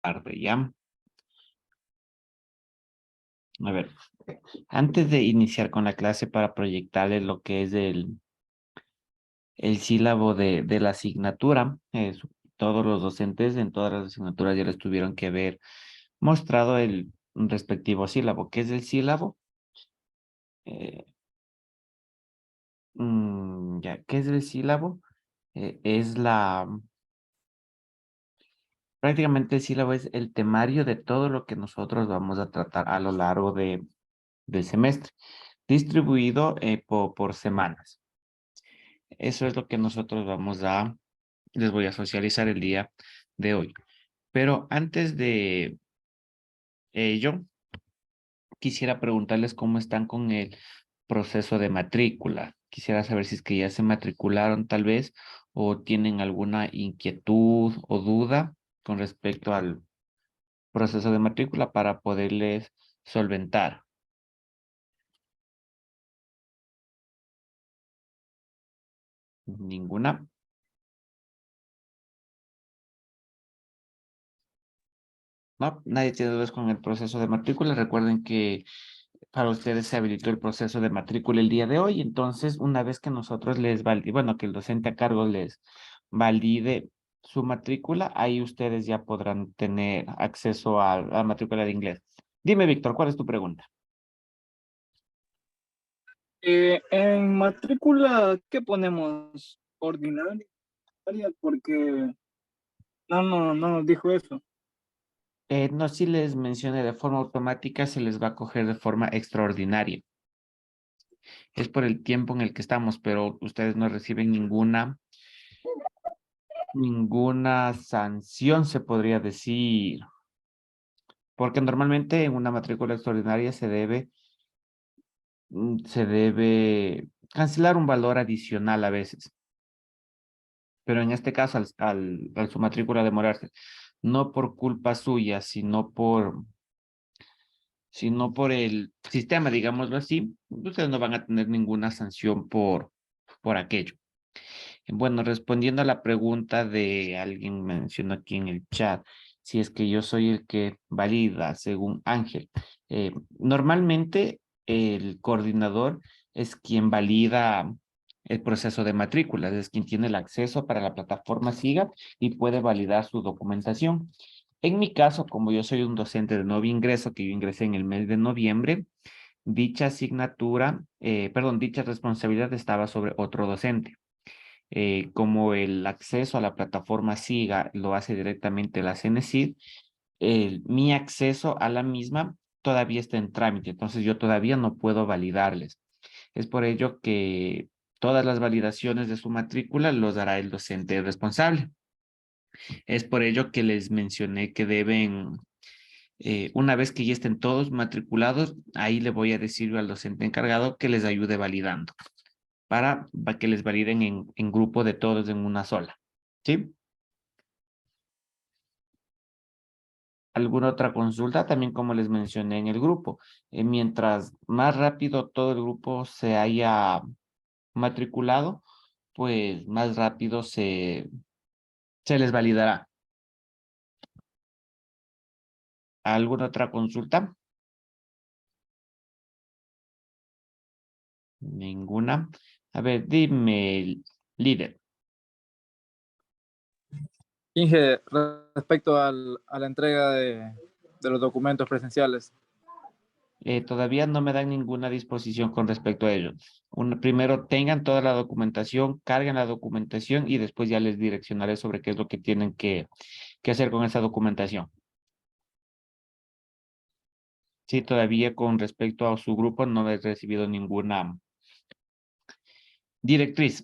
tarde, ¿ya? A ver, antes de iniciar con la clase para proyectarles lo que es el sílabo de la asignatura, todos los docentes en todas las asignaturas ya les tuvieron que haber mostrado el respectivo sílabo. ¿Qué es el sílabo? Eh, ya, ¿qué es el sílabo? Es prácticamente el sílabo es el temario de todo lo que nosotros vamos a tratar a lo largo del semestre, distribuido por semanas. Eso es lo que nosotros les voy a socializar el día de hoy. Pero antes de ello, quisiera preguntarles cómo están con el proceso de matrícula. Quisiera saber si es que ya se matricularon tal vez o tienen alguna inquietud o duda con respecto al proceso de matrícula para poderles solventar. Ninguna. No, nadie tiene dudas con el proceso de matrícula. Recuerden que para ustedes se habilitó el proceso de matrícula el día de hoy. Entonces, una vez que nosotros les valide, bueno, que el docente a cargo les valide su matrícula, ahí ustedes ya podrán tener acceso a la matrícula de inglés. Dime, Víctor, ¿cuál es tu pregunta? En matrícula, ¿qué ponemos? Ordinaria, porque no nos dijo eso. No, si les mencioné de forma automática, se les va a coger de forma extraordinaria. Es por el tiempo en el que estamos, pero ustedes no reciben ninguna sanción, se podría decir, porque normalmente en una matrícula extraordinaria se debe cancelar un valor adicional a veces, pero en este caso, al su matrícula demorarse, no por culpa suya, sino por el sistema, digámoslo así, ustedes no van a tener ninguna sanción por aquello. Bueno, respondiendo a la pregunta de alguien mencionó aquí en el chat, si es que yo soy el que valida, según Ángel. Normalmente el coordinador es quien valida el proceso de matrícula, es quien tiene el acceso para la plataforma SIGA y puede validar su documentación. En mi caso, como yo soy un docente de nuevo ingreso, que yo ingresé en el mes de noviembre, dicha asignatura, dicha responsabilidad estaba sobre otro docente. Como el acceso a la plataforma SIGA lo hace directamente la CENESID, mi acceso a la misma todavía está en trámite, entonces yo todavía no puedo validarles. Es por ello que todas las validaciones de su matrícula los dará el docente responsable. Es por ello que les mencioné que deben, una vez que ya estén todos matriculados, ahí le voy a decir al docente encargado que les ayude validando para que les validen en grupo de todos en una sola. ¿Sí? ¿Alguna otra consulta? También como les mencioné en el grupo, mientras más rápido todo el grupo se haya matriculado, pues más rápido se les validará. ¿Alguna otra consulta? Ninguna. A ver, dime, líder. Inge, respecto a la entrega de los documentos presenciales. Todavía no me dan ninguna disposición con respecto a ello. Primero tengan toda la documentación, carguen la documentación y después ya les direccionaré sobre qué es lo que tienen que hacer con esa documentación. Sí, todavía con respecto a su grupo no he recibido ninguna directriz.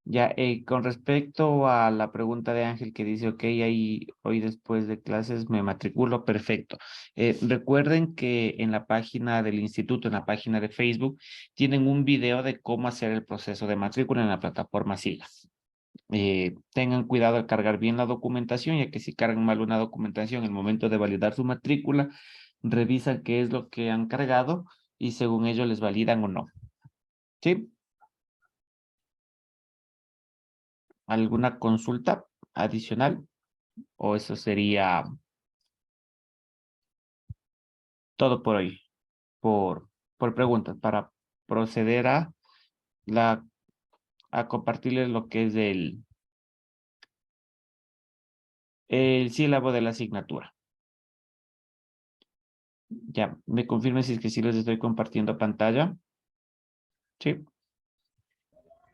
Ya, con respecto a la pregunta de Ángel que dice, ok, ahí hoy después de clases me matriculo, perfecto. Recuerden que en la página del instituto, en la página de Facebook, tienen un video de cómo hacer el proceso de matrícula en la plataforma SIGA. Tengan cuidado al cargar bien la documentación, ya que si cargan mal una documentación, en el momento de validar su matrícula, revisan qué es lo que han cargado y según ello les validan o no. ¿Sí? ¿Alguna consulta adicional? O eso sería todo por hoy, por preguntas, para proceder a compartirles lo que es el sílabo de la asignatura. Ya, me confirme si es que sí les estoy compartiendo pantalla. Sí,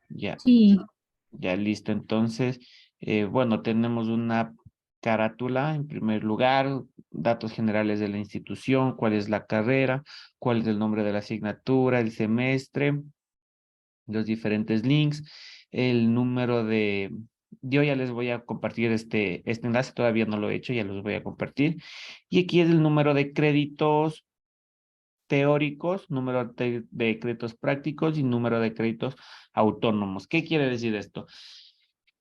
ya, Sí, ya listo. Entonces, bueno, tenemos una carátula en primer lugar, datos generales de la institución, cuál es la carrera, cuál es el nombre de la asignatura, el semestre, los diferentes links, el número de... Yo ya les voy a compartir este enlace, todavía no lo he hecho, ya los voy a compartir. Y aquí es el número de créditos teóricos, número de créditos prácticos y número de créditos autónomos. ¿Qué quiere decir esto?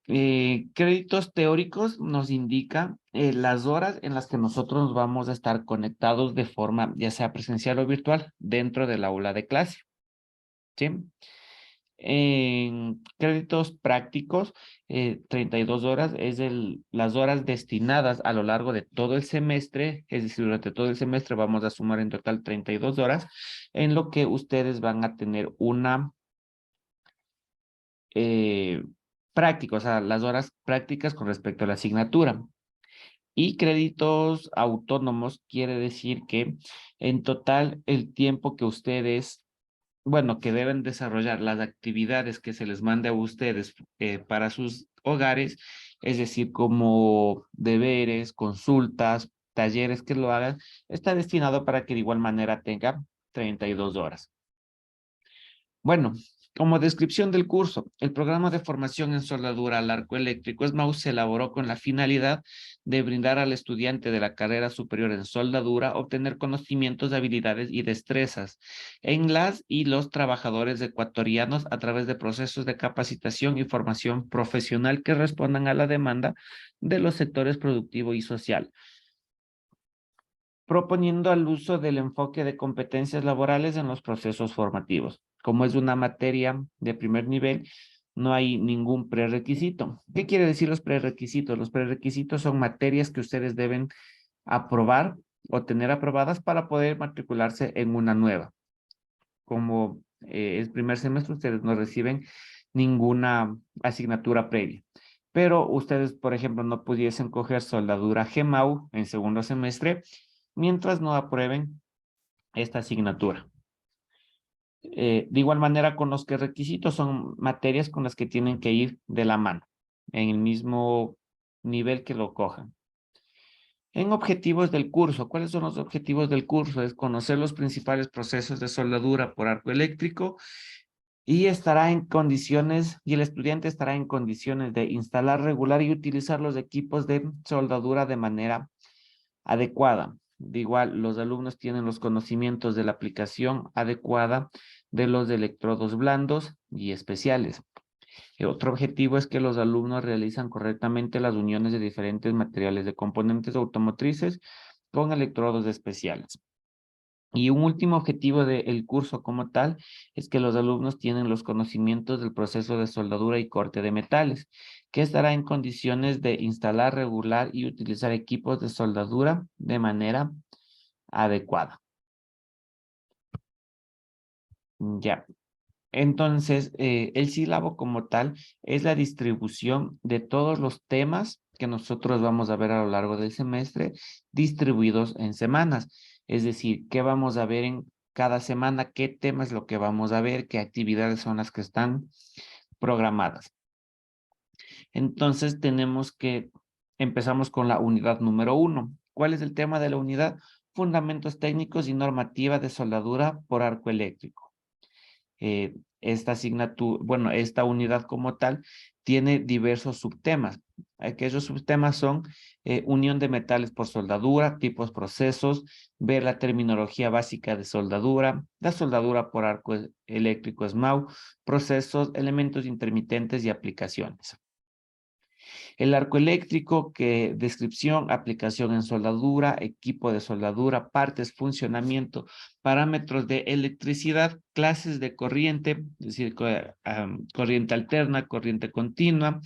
Créditos teóricos nos indica las horas en las que nosotros vamos a estar conectados de forma ya sea presencial o virtual dentro del aula de clase. ¿Sí? En créditos prácticos, 32 horas es las horas destinadas a lo largo de todo el semestre, es decir, durante todo el semestre vamos a sumar en total 32 horas, en lo que ustedes van a tener una práctica, o sea, las horas prácticas con respecto a la asignatura. Y créditos autónomos quiere decir que en total el tiempo que ustedes bueno, que deben desarrollar las actividades que se les mande a ustedes para sus hogares, es decir, como deberes, consultas, talleres que lo hagan, está destinado para que de igual manera tenga 32 horas. Bueno, como descripción del curso, el programa de formación en soldadura al arco eléctrico SMAU se elaboró con la finalidad de brindar al estudiante de la carrera superior en soldadura obtener conocimientos, habilidades y destrezas en las y los trabajadores ecuatorianos a través de procesos de capacitación y formación profesional que respondan a la demanda de los sectores productivo y social, proponiendo al uso del enfoque de competencias laborales en los procesos formativos. Como es una materia de primer nivel, no hay ningún prerequisito. ¿Qué quiere decir los prerequisitos? Los prerequisitos son materias que ustedes deben aprobar o tener aprobadas para poder matricularse en una nueva. Como es primer semestre, ustedes no reciben ninguna asignatura previa. Pero ustedes, por ejemplo, no pudiesen coger soldadura GEMAU en segundo semestre mientras no aprueben esta asignatura. De igual manera, con los que requisitos son materias con las que tienen que ir de la mano, en el mismo nivel que lo cojan. En objetivos del curso, ¿cuáles son los objetivos del curso? Es conocer los principales procesos de soldadura por arco eléctrico y estará en condiciones, y el estudiante estará en condiciones de instalar, regular y utilizar los equipos de soldadura de manera adecuada. De igual, los alumnos tienen los conocimientos de la aplicación adecuada de los electrodos blandos y especiales. Otro objetivo es que los alumnos realizan correctamente las uniones de diferentes materiales de componentes automotrices con electrodos especiales. Y un último objetivo del curso como tal es que los alumnos tienen los conocimientos del proceso de soldadura y corte de metales, que estará en condiciones de instalar, regular y utilizar equipos de soldadura de manera adecuada. Ya. Entonces, el sílabo como tal es la distribución de todos los temas que nosotros vamos a ver a lo largo del semestre, distribuidos en semanas. Es decir, qué vamos a ver en cada semana, qué tema es lo que vamos a ver, qué actividades son las que están programadas. Entonces, empezamos con la unidad número 1. ¿Cuál es el tema de la unidad? Fundamentos técnicos y normativa de soldadura por arco eléctrico. Esta asignatura, bueno, esta unidad como tal tiene diversos subtemas. Aquellos subtemas son unión de metales por soldadura, tipos, procesos, ver la terminología básica de soldadura, la soldadura por arco eléctrico SMAU, procesos, elementos intermitentes y aplicaciones. El arco eléctrico, que descripción, aplicación en soldadura, equipo de soldadura, partes, funcionamiento, parámetros de electricidad, clases de corriente, es decir, corriente alterna, corriente continua,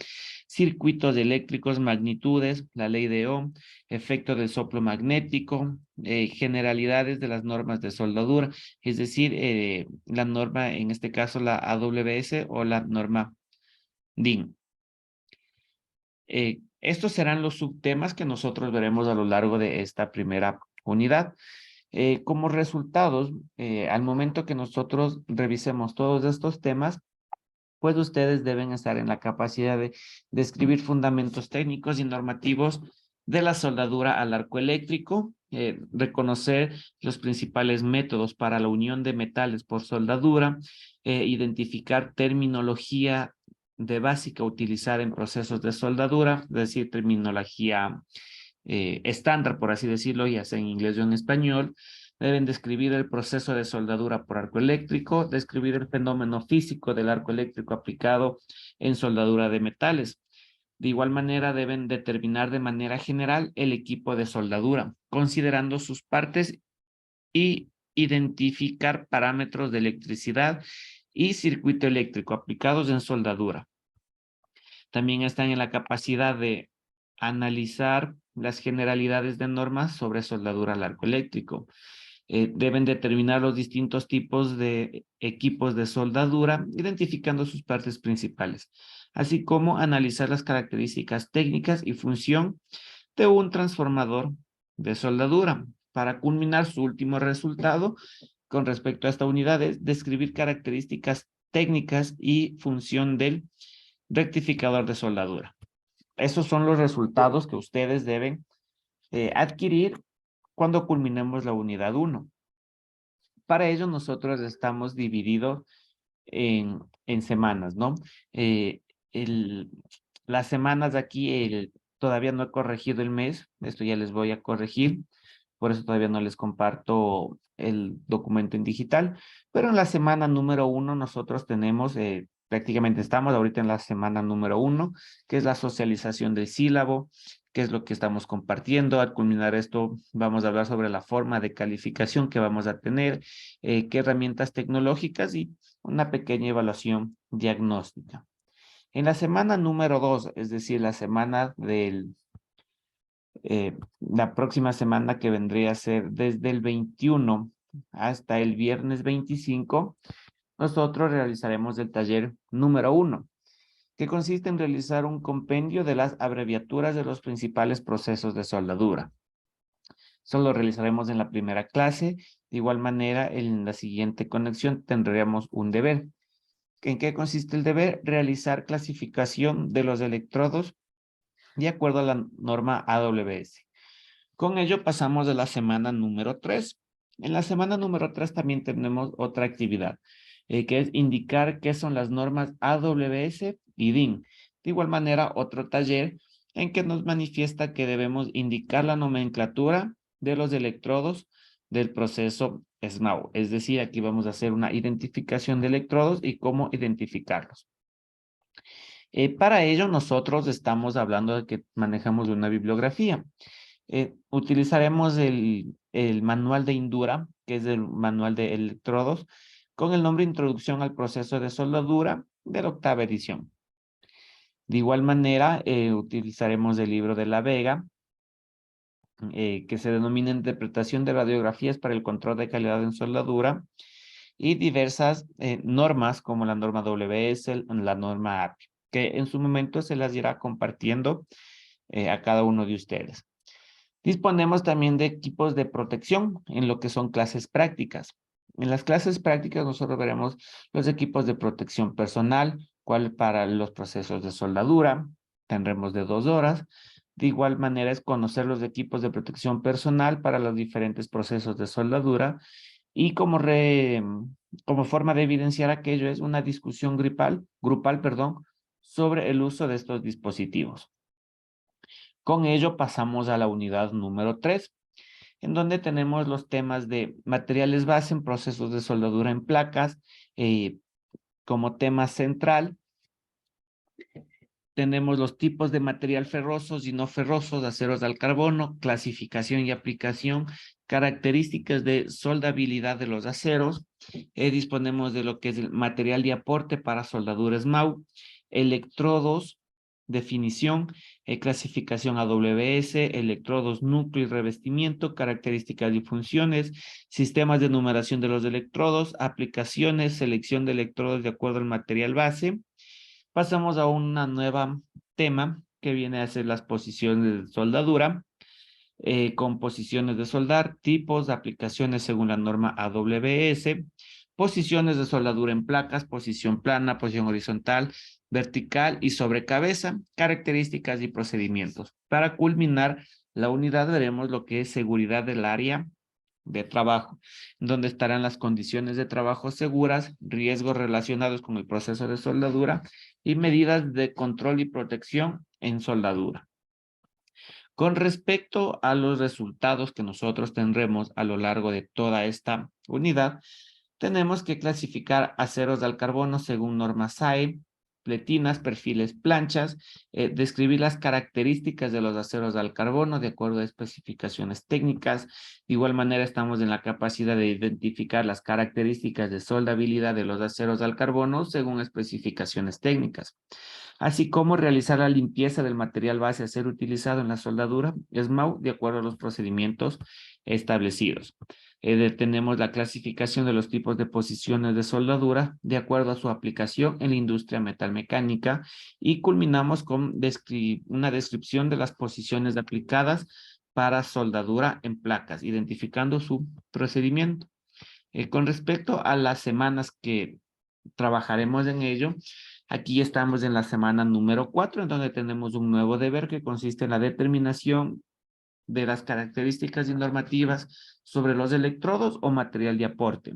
circuitos eléctricos, magnitudes, la ley de Ohm, efecto del soplo magnético, generalidades de las normas de soldadura, es decir, la norma, en este caso la AWS o la norma DIN. Estos serán los subtemas que nosotros veremos a lo largo de esta primera unidad. Como resultados, al momento que nosotros revisemos todos estos temas, pues ustedes deben estar en la capacidad de describir fundamentos técnicos y normativos de la soldadura al arco eléctrico, reconocer los principales métodos para la unión de metales por soldadura, identificar terminología de básica utilizada en procesos de soldadura, es decir, terminología estándar, por así decirlo, ya sea en inglés o en español. Deben describir el proceso de soldadura por arco eléctrico, describir el fenómeno físico del arco eléctrico aplicado en soldadura de metales. De igual manera, deben determinar de manera general el equipo de soldadura, considerando sus partes y identificar parámetros de electricidad y circuito eléctrico aplicados en soldadura. También están en la capacidad de analizar las generalidades de normas sobre soldadura al arco eléctrico. Deben determinar los distintos tipos de equipos de soldadura, identificando sus partes principales, así como analizar las características técnicas y función de un transformador de soldadura. Para culminar su último resultado con respecto a esta unidad es describir características técnicas y función del rectificador de soldadura. Esos son los resultados que ustedes deben adquirir cuando culminemos la unidad 1. Para ello nosotros estamos divididos en semanas, ¿no? Eh, las semanas de aquí, todavía no he corregido el mes, esto ya les voy a corregir, por eso todavía no les comparto el documento en digital, pero en la semana número 1 nosotros tenemos, prácticamente estamos ahorita en la semana número 1, que es la socialización del sílabo, que es lo que estamos compartiendo. Al culminar esto, vamos a hablar sobre la forma de calificación que vamos a tener, qué herramientas tecnológicas y una pequeña evaluación diagnóstica. En la semana número 2, es decir, la semana la próxima semana, que vendría a ser desde el 21 hasta el viernes 25, nosotros realizaremos el taller número 1, que consiste en realizar un compendio de las abreviaturas de los principales procesos de soldadura. Eso lo realizaremos en la primera clase. De igual manera, en la siguiente conexión tendremos un deber. ¿En qué consiste el deber? Realizar clasificación de los electrodos de acuerdo a la norma AWS. Con ello pasamos de la semana número 3. En la semana número 3 también tenemos otra actividad, que es indicar qué son las normas AWS y DIN. De igual manera, otro taller en que nos manifiesta que debemos indicar la nomenclatura de los electrodos del proceso SMAU. Es decir, aquí vamos a hacer una identificación de electrodos y cómo identificarlos. Para ello, nosotros estamos hablando de que manejamos una bibliografía. Utilizaremos el manual de Indura, que es el manual de electrodos, con el nombre Introducción al proceso de soldadura de la 8ª edición. De igual manera, utilizaremos el libro de La Vega, que se denomina Interpretación de radiografías para el control de calidad en soldadura, y diversas normas como la norma WS, la norma API, que en su momento se las irá compartiendo a cada uno de ustedes. Disponemos también de equipos de protección en lo que son clases prácticas. En las clases prácticas nosotros veremos los equipos de protección personal, cuál para los procesos de soldadura, tendremos de 2 horas. De igual manera es conocer los equipos de protección personal para los diferentes procesos de soldadura, y como forma de evidenciar aquello es una discusión grupal, sobre el uso de estos dispositivos. Con ello pasamos a la unidad número 3, en donde tenemos los temas de materiales base en procesos de soldadura en placas. Como tema central Tenemos los tipos de material ferrosos y no ferrosos, aceros al carbono, clasificación y aplicación, características de soldabilidad de los aceros. Disponemos de lo que es el material de aporte para soldadura SMAU, electrodos, definición, clasificación AWS, electrodos, núcleo y revestimiento, características y funciones, sistemas de numeración de los electrodos, aplicaciones, selección de electrodos de acuerdo al material base. Pasamos a una nueva tema que viene a ser las posiciones de soldadura, con posiciones de soldar, tipos, aplicaciones según la norma AWS, posiciones de soldadura en placas, posición plana, posición horizontal, vertical y sobre cabeza, características y procedimientos. Para culminar la unidad veremos lo que es seguridad del área de trabajo, donde estarán las condiciones de trabajo seguras, riesgos relacionados con el proceso de soldadura y medidas de control y protección en soldadura. Con respecto a los resultados que nosotros tendremos a lo largo de toda esta unidad, tenemos que clasificar aceros al carbono según normas SAE, pletinas, perfiles, planchas, describir las características de los aceros al carbono de acuerdo a especificaciones técnicas. De igual manera estamos en la capacidad de identificar las características de soldabilidad de los aceros al carbono según especificaciones técnicas, así como realizar la limpieza del material base a ser utilizado en la soldadura SMAU de acuerdo a los procedimientos establecidos. Tenemos la clasificación de los tipos de posiciones de soldadura de acuerdo a su aplicación en la industria metalmecánica y culminamos con una descripción de las posiciones aplicadas para soldadura en placas, identificando su procedimiento. Con respecto a las semanas que trabajaremos en ello, aquí estamos en la semana número 4, en donde tenemos un nuevo deber que consiste en la determinación de las características y normativas sobre los electrodos o material de aporte.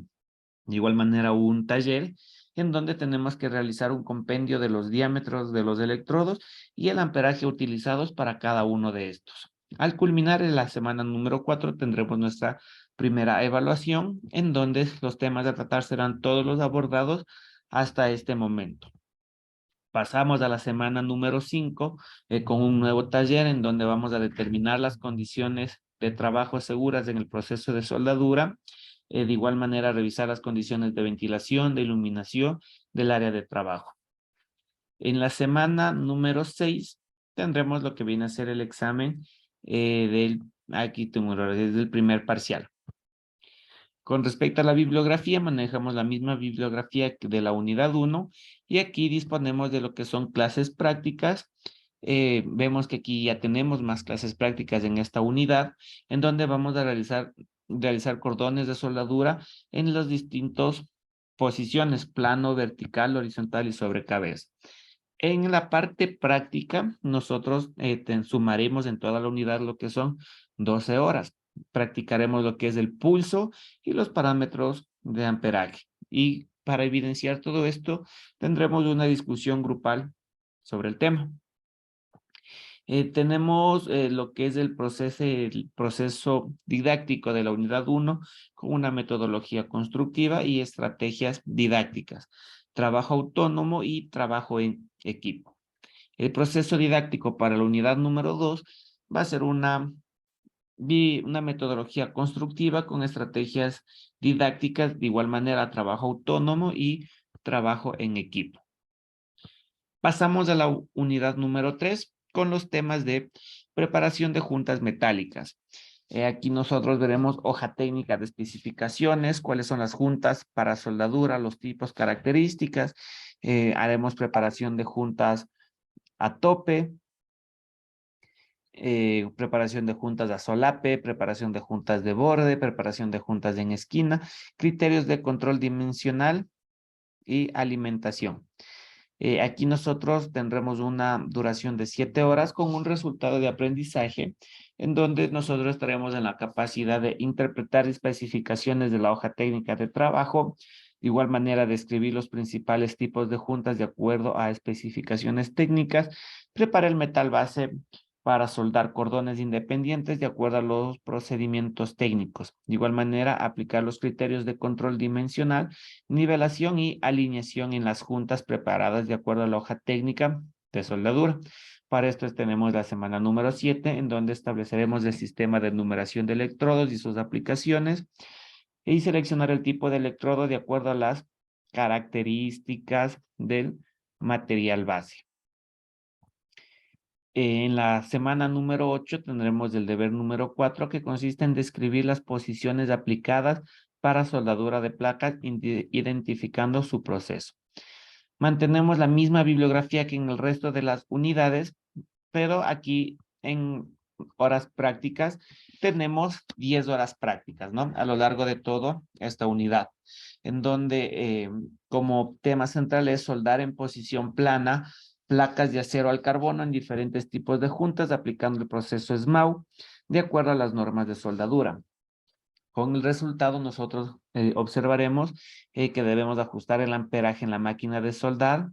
De igual manera, un taller en donde tenemos que realizar un compendio de los diámetros de los electrodos y el amperaje utilizados para cada uno de estos. Al culminar en la semana número 4 tendremos nuestra primera evaluación, en donde los temas a tratar serán todos los abordados hasta este momento. Pasamos a la semana número 5 con un nuevo taller en donde vamos a determinar las condiciones de trabajo seguras en el proceso de soldadura. De igual manera, revisar las condiciones de ventilación, de iluminación del área de trabajo. En la semana número 6 tendremos lo que viene a ser el examen aquí tengo un error, desde el primer parcial. Con respecto a la bibliografía, manejamos la misma bibliografía que de la unidad 1 y aquí disponemos de lo que son clases prácticas. Vemos que aquí ya tenemos más clases prácticas en esta unidad, en donde vamos a realizar cordones de soldadura en las distintas posiciones, plano, vertical, horizontal y sobre cabeza. En la parte práctica, nosotros sumaremos en toda la unidad lo que son 12 horas. Practicaremos lo que es el pulso y los parámetros de amperaje. Y para evidenciar todo esto, tendremos una discusión grupal sobre el tema. Tenemos lo que es el proceso didáctico de la unidad 1 con una metodología constructiva y estrategias didácticas, trabajo autónomo y trabajo en equipo. El proceso didáctico para la unidad número 2 va a ser una metodología constructiva con estrategias didácticas, de igual manera trabajo autónomo y trabajo en equipo. Pasamos a la unidad número 3 con los temas de preparación de juntas metálicas. Aquí nosotros veremos hoja técnica de especificaciones, cuáles son las juntas para soldadura, los tipos, características. Haremos preparación de juntas a tope, preparación de juntas a solape, preparación de juntas de borde, preparación de juntas en esquina, criterios de control dimensional y alimentación. Aquí nosotros tendremos una duración de 7 horas con un resultado de aprendizaje en donde nosotros estaremos en la capacidad de interpretar especificaciones de la hoja técnica de trabajo, de igual manera describir los principales tipos de juntas de acuerdo a especificaciones técnicas, preparar el metal base para soldar cordones independientes de acuerdo a los procedimientos técnicos. De igual manera, aplicar los criterios de control dimensional, nivelación y alineación en las juntas preparadas de acuerdo a la hoja técnica de soldadura. Para esto tenemos la semana número 7, en donde estableceremos el sistema de numeración de electrodos y sus aplicaciones, y seleccionar el tipo de electrodo de acuerdo a las características del material base. En la semana número 8 tendremos el deber número 4, que consiste en describir las posiciones aplicadas para soldadura de placas, identificando su proceso. Mantenemos la misma bibliografía que en el resto de las unidades, pero aquí en horas prácticas tenemos 10 horas prácticas, ¿no? A lo largo de toda esta unidad, en donde como tema central es soldar en posición plana placas de acero al carbono en diferentes tipos de juntas, aplicando el proceso SMAU de acuerdo a las normas de soldadura. Con el resultado nosotros observaremos que debemos ajustar el amperaje en la máquina de soldar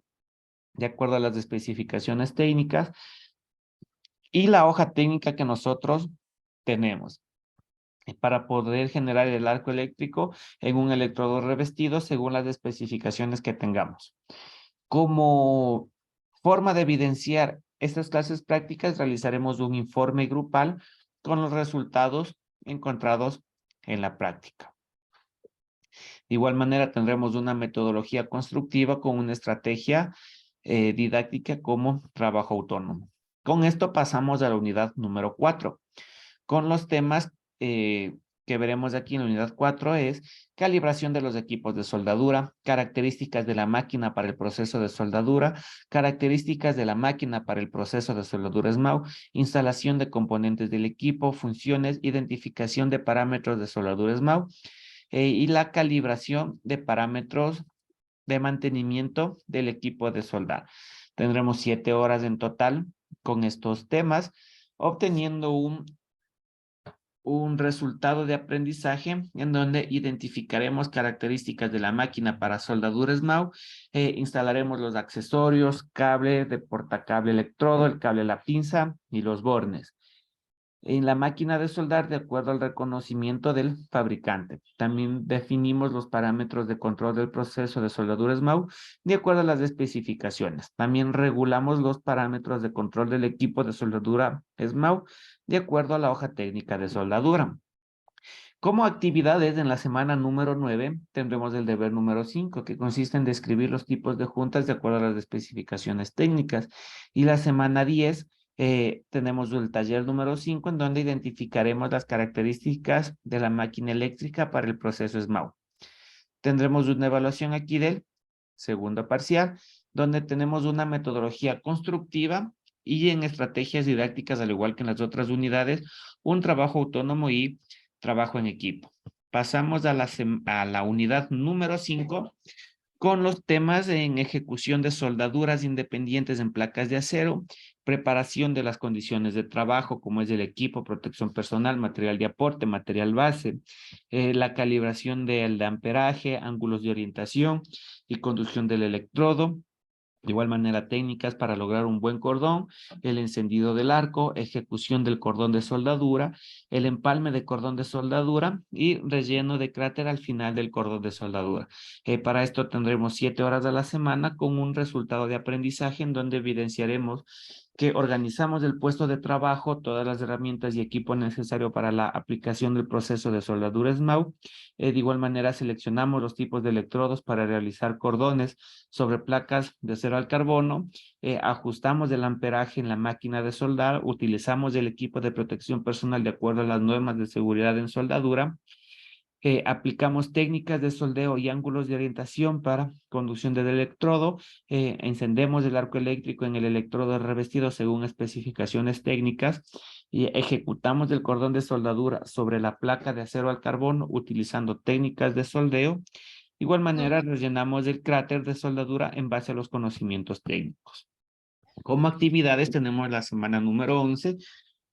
de acuerdo a las especificaciones técnicas y la hoja técnica que nosotros tenemos para poder generar el arco eléctrico en un electrodo revestido según las especificaciones que tengamos. Como forma de evidenciar estas clases prácticas, realizaremos un informe grupal con los resultados encontrados en la práctica. De igual manera, tendremos una metodología constructiva con una estrategia didáctica como trabajo autónomo. Con esto pasamos a la unidad número 4. Con los temas que veremos aquí en la unidad 4 es calibración de los equipos de soldadura, características de la máquina para el proceso de soldadura, características de la máquina para el proceso de soldadura SMAU, instalación de componentes del equipo, funciones, identificación de parámetros de soldadura SMAU y la calibración de parámetros de mantenimiento del equipo de soldar. Tendremos 7 horas en total con estos temas, obteniendo un resultado de aprendizaje en donde identificaremos características de la máquina para soldadura SMAU, instalaremos los accesorios, cable de portacable electrodo, el cable de la pinza y los bornes en la máquina de soldar de acuerdo al reconocimiento del fabricante. También definimos los parámetros de control del proceso de soldadura SMAU de acuerdo a las especificaciones. También regulamos los parámetros de control del equipo de soldadura SMAU de acuerdo a la hoja técnica de soldadura. Como actividades en la semana número 9 tendremos el deber número 5, que consiste en describir los tipos de juntas de acuerdo a las especificaciones técnicas. Y la semana 10 tenemos el taller número 5, en donde identificaremos las características de la máquina eléctrica para el proceso SMAU. Tendremos una evaluación aquí del segundo parcial, donde tenemos una metodología constructiva y en estrategias didácticas, al igual que en las otras unidades, un trabajo autónomo y trabajo en equipo. Pasamos a la unidad número 5 con los temas en ejecución de soldaduras independientes en placas de acero, preparación de las condiciones de trabajo, como es el equipo, protección personal, material de aporte, material base, la calibración del amperaje, ángulos de orientación y conducción del electrodo. De igual manera, técnicas para lograr un buen cordón, el encendido del arco, ejecución del cordón de soldadura, el empalme de cordón de soldadura y relleno de cráter al final del cordón de soldadura. Para esto tendremos 7 horas a la semana con un resultado de aprendizaje en donde evidenciaremos que organizamos el puesto de trabajo, todas las herramientas y equipo necesario para la aplicación del proceso de soldadura SMAU. De igual manera, seleccionamos los tipos de electrodos para realizar cordones sobre placas de acero al carbono, ajustamos el amperaje en la máquina de soldar, utilizamos el equipo de protección personal de acuerdo a las normas de seguridad en soldadura, aplicamos técnicas de soldeo y ángulos de orientación para conducción del electrodo, encendemos el arco eléctrico en el electrodo revestido según especificaciones técnicas y ejecutamos el cordón de soldadura sobre la placa de acero al carbono utilizando técnicas de soldeo. De igual manera, rellenamos el cráter de soldadura en base a los conocimientos técnicos. Como actividades tenemos la semana número 11,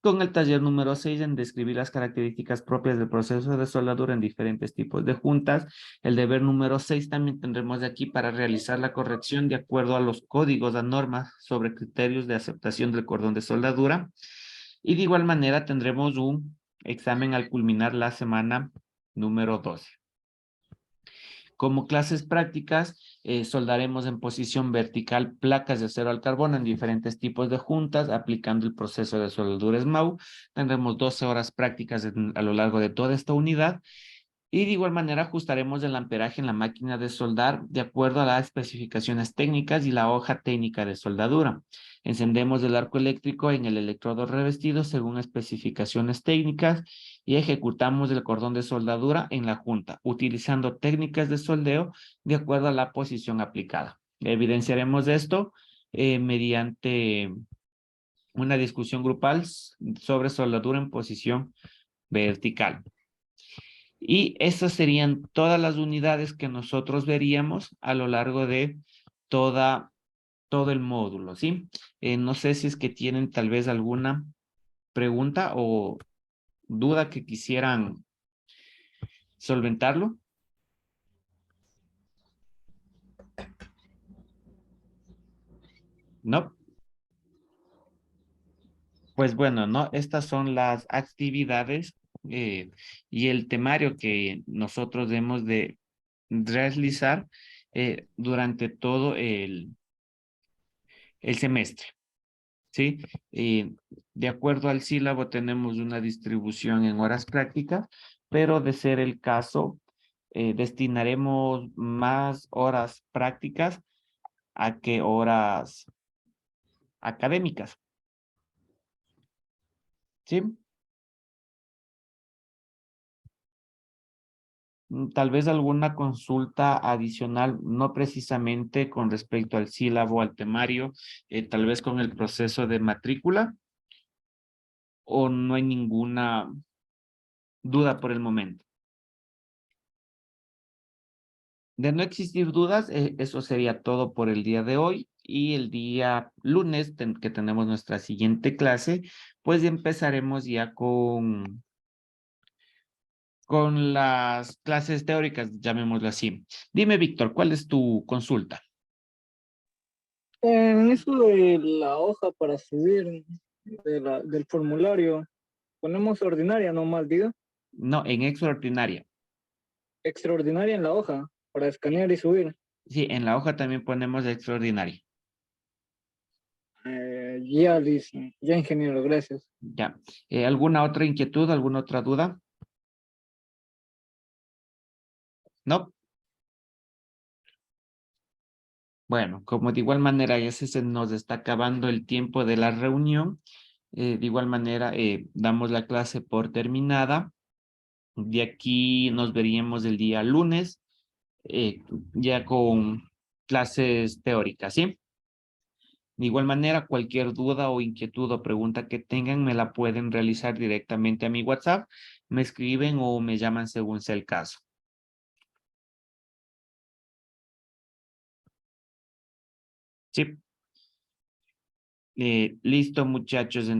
con el taller número 6 en describir las características propias del proceso de soldadura en diferentes tipos de juntas. El deber número 6 también tendremos de aquí para realizar la corrección de acuerdo a los códigos, a normas sobre criterios de aceptación del cordón de soldadura. Y de igual manera tendremos un examen al culminar la semana número 12. Como clases prácticas, soldaremos en posición vertical placas de acero al carbón en diferentes tipos de juntas, aplicando el proceso de soldadura SMAU. Tendremos 12 horas prácticas a lo largo de toda esta unidad. Y de igual manera ajustaremos el amperaje en la máquina de soldar de acuerdo a las especificaciones técnicas y la hoja técnica de soldadura. Encendemos el arco eléctrico en el electrodo revestido según especificaciones técnicas y ejecutamos el cordón de soldadura en la junta, utilizando técnicas de soldeo de acuerdo a la posición aplicada. Evidenciaremos esto mediante una discusión grupal sobre soldadura en posición vertical. Y esas serían todas las unidades que nosotros veríamos a lo largo de todo el módulo, ¿sí? No sé si es que tienen tal vez alguna pregunta o duda que quisieran solventarlo. ¿No? Pues bueno, ¿no? Estas son las actividades y el temario que nosotros debemos de realizar durante todo el semestre. ¿Sí? De acuerdo al sílabo tenemos una distribución en horas prácticas, pero de ser el caso, destinaremos más horas prácticas a que horas académicas. ¿Sí? Tal vez alguna consulta adicional, no precisamente con respecto al sílabo, al temario, tal vez con el proceso de matrícula, o no hay ninguna duda por el momento. De no existir dudas, eso sería todo por el día de hoy. Y el día lunes, que tenemos nuestra siguiente clase, pues empezaremos ya con las clases teóricas, llamémoslo así. Dime, Víctor, ¿cuál es tu consulta? En eso de la hoja para subir del formulario, ponemos ordinaria, no más, diga. No, en extraordinaria. Extraordinaria en la hoja para escanear y subir. Sí, en la hoja también ponemos extraordinaria. Ya, dice, ya ingeniero, gracias. Ya. ¿Alguna otra inquietud, alguna otra duda? ¿No? Bueno, como de igual manera ya se nos está acabando el tiempo de la reunión, de igual manera damos la clase por terminada. De aquí nos veríamos el día lunes, ya con clases teóricas, ¿sí? De igual manera, cualquier duda o inquietud o pregunta que tengan, me la pueden realizar directamente a mi WhatsApp, me escriben o me llaman según sea el caso. Sí. Listo, muchachos.